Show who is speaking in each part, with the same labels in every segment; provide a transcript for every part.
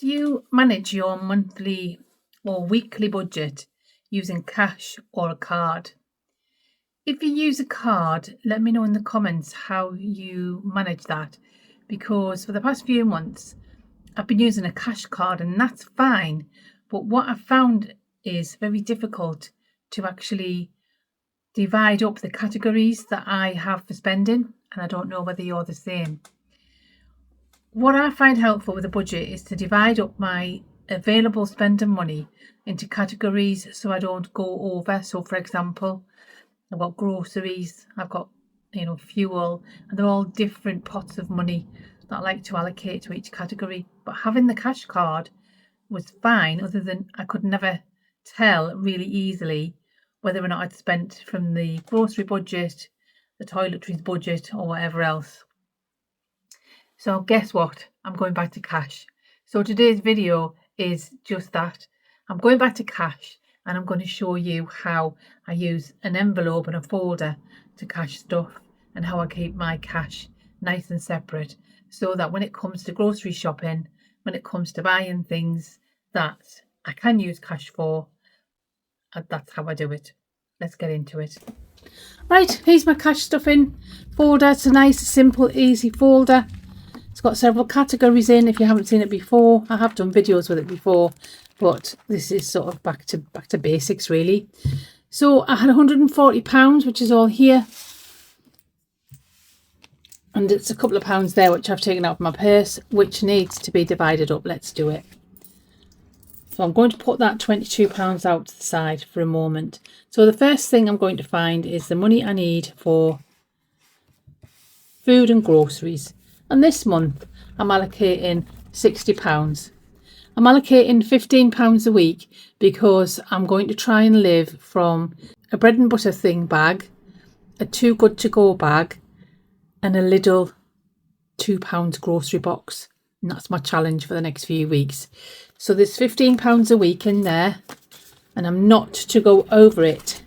Speaker 1: Do you manage your monthly or weekly budget using cash or a card? If you use a card, let me know in the comments how you manage that, because for the past few months I've been using a cash card and that's fine, but what I've found is very difficult to actually divide up the categories that I have for spending, and I don't know whether you're the same. What I find helpful with a budget is to divide up my available spending money into categories so I don't go over. So for example, I've got groceries, I've got fuel, and they're all different pots of money that I like to allocate to each category. But having the cash card was fine, other than I could never tell really easily whether or not I'd spent from the grocery budget, the toiletries budget, or whatever else. So guess what? I'm going back to cash. So today's video is just that. I'm going back to cash, and I'm going to show you how I use an envelope and a folder to cash stuff, and how I keep my cash nice and separate, so that when it comes to grocery shopping, when it comes to buying things that I can use cash for, that's how I do it. Let's get into it. Right, here's my cash stuffing folder. It's a nice, simple, easy folder. It's got several categories in. If you haven't seen it before, I have done videos with it before, but this is sort of back to basics really. So I had £140, which is all here, and it's a couple of pounds there which I've taken out of my purse, which needs to be divided up. Let's do it. So I'm going to put that £22 out to the side for a moment. So the first thing I'm going to find is the money I need for food and groceries. And this month I'm allocating £60. I'm allocating £15 a week because I'm going to try and live from a bread and butter thing bag, a Too Good To Go bag, and a little £2 grocery box. And that's my challenge for the next few weeks. So there's £15 a week in there, and I'm not to go over it.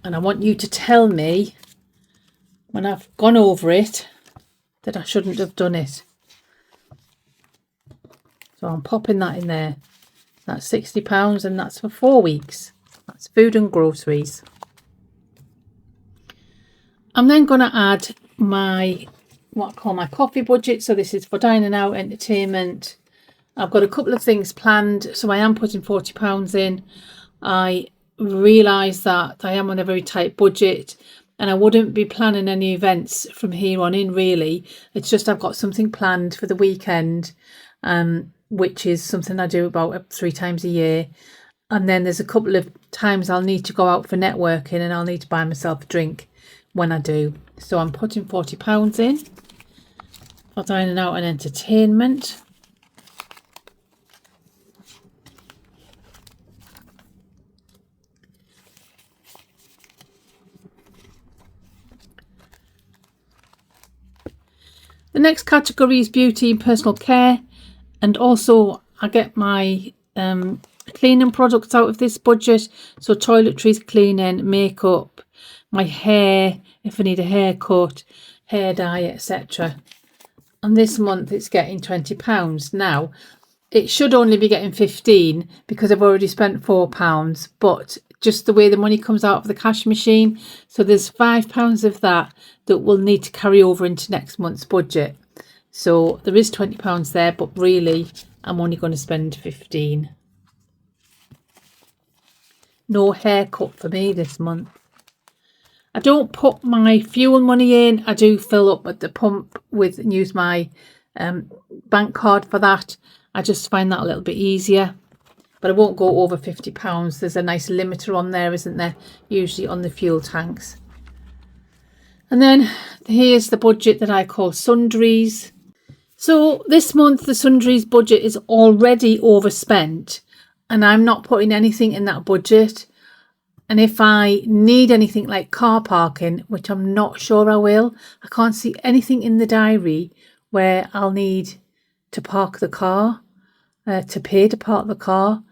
Speaker 1: And I want you to tell me when I've gone over it that I shouldn't have done it. So I'm popping that in there. That's £60, and that's for 4 weeks. That's food and groceries. I'm then going to add my what I call my coffee budget. So this is for dining out, entertainment. I've got a couple of things planned, so I am putting £40 in. I realise that I am on a very tight budget, and I wouldn't be planning any events from here on in really. It's just I've got something planned for the weekend, which is something I do about 3 times a year. And then there's a couple of times I'll need to go out for networking, and I'll need to buy myself a drink when I do. So I'm putting £40 in for dining out and entertainment. The next category is beauty and personal care, and also I get my cleaning products out of this budget. So toiletries, cleaning, makeup, my hair, if I need a haircut, hair dye, etc. And this month it's getting £20. Now it should only be getting 15 because I've already spent £4, but just the way the money comes out of the cash machine, so there's £5 of that will need to carry over into next month's budget. So there is £20 there, but really I'm only going to spend 15. No haircut for me this month. I don't put my fuel money in. I do fill up at the pump and use my bank card for that. I just find that a little bit easier. But I won't go over £50. There's a nice limiter on there, isn't there? Usually on the fuel tanks. And then here's the budget that I call sundries. So this month the sundries budget is already overspent, and I'm not putting anything in that budget. And if I need anything like car parking, which I'm not sure I will, I can't see anything in the diary where I'll need to park the car, to pay to park the car.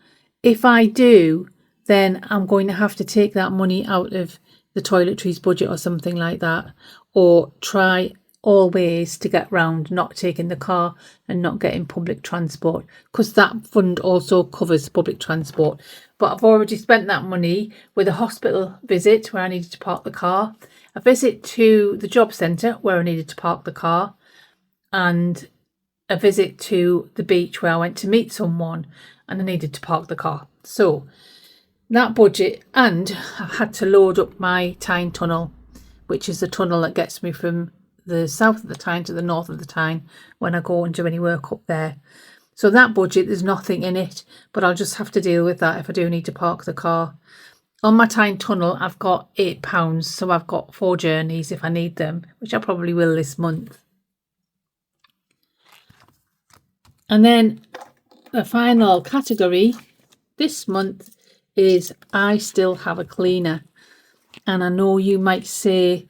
Speaker 1: If I do, then I'm going to have to take that money out of the toiletries budget or something like that, or try all ways to get round not taking the car and not getting public transport, because that fund also covers public transport. But I've already spent that money with a hospital visit where I needed to park the car, a visit to the job centre where I needed to park the car, and a visit to the beach where I went to meet someone and I needed to park the car. So that budget, and I've had to load up my Tyne tunnel, which is the tunnel that gets me from the south of the Tyne to the north of the Tyne when I go and do any work up there. So that budget, there's nothing in it, but I'll just have to deal with that if I do need to park the car. On my Tyne tunnel, I've got £8, so I've got 4 journeys if I need them, which I probably will this month. And then the final category this month is I still have a cleaner. And I know you might say,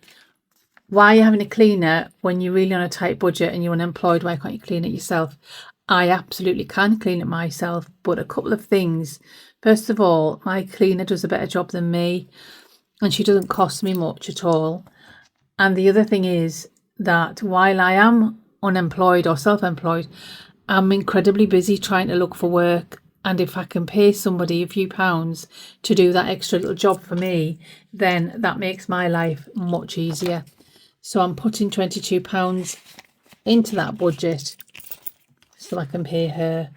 Speaker 1: why are you having a cleaner when you're really on a tight budget and you're unemployed? Why can't you clean it yourself? I absolutely can clean it myself, but a couple of things. First of all, my cleaner does a better job than me and she doesn't cost me much at all. And the other thing is that while I am unemployed or self-employed, I'm incredibly busy trying to look for work. And if I can pay somebody a few pounds to do that extra little job for me, then that makes my life much easier. So I'm putting £22 into that budget so I can pay her.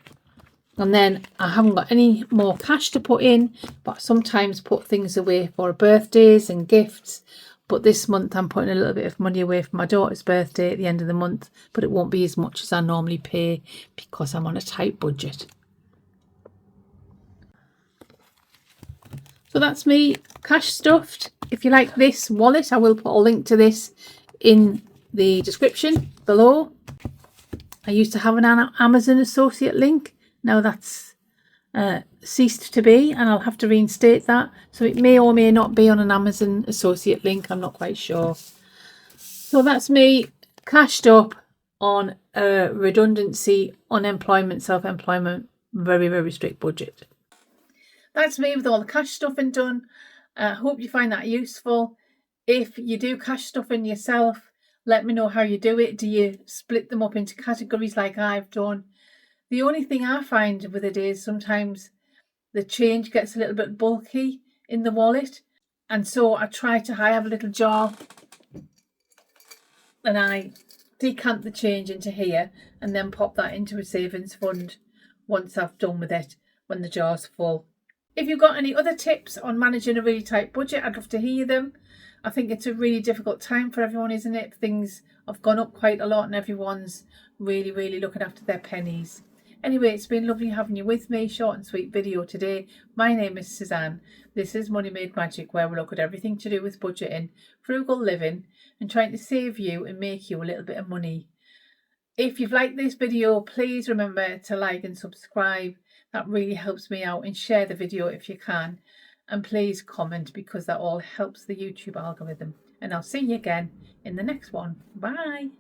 Speaker 1: And then I haven't got any more cash to put in, but I sometimes put things away for birthdays and gifts. But this month I'm putting a little bit of money away for my daughter's birthday at the end of the month, but it won't be as much as I normally pay because I'm on a tight budget. So that's me cash stuffed. If you like this wallet, I will put a link to this in the description below. I used to have an Amazon associate link. Now that's ceased to be, and I'll have to reinstate that. So it may or may not be on an Amazon associate link. I'm not quite sure. So that's me cashed up on a redundancy, unemployment, self-employment, very, very strict budget. That's me with all the cash stuffing done. I hope you find that useful. If you do cash stuffing yourself, let me know how you do it. Do you split them up into categories like I've done? The only thing I find with it is sometimes the change gets a little bit bulky in the wallet. And so I have a little jar and I decant the change into here and then pop that into a savings fund once I've done with it when the jar's full. If you've got any other tips on managing a really tight budget, I'd love to hear them. I think it's a really difficult time for everyone, isn't it? Things have gone up quite a lot and everyone's really, really looking after their pennies. Anyway, it's been lovely having you with me. Short and sweet video today. My name is Suzanne. This is Money Made Magic, where we look at everything to do with budgeting, frugal living and trying to save you and make you a little bit of money. If you've liked this video, please remember to like and subscribe. That really helps me out, and share the video if you can. And please comment, because that all helps the YouTube algorithm. And I'll see you again in the next one. Bye.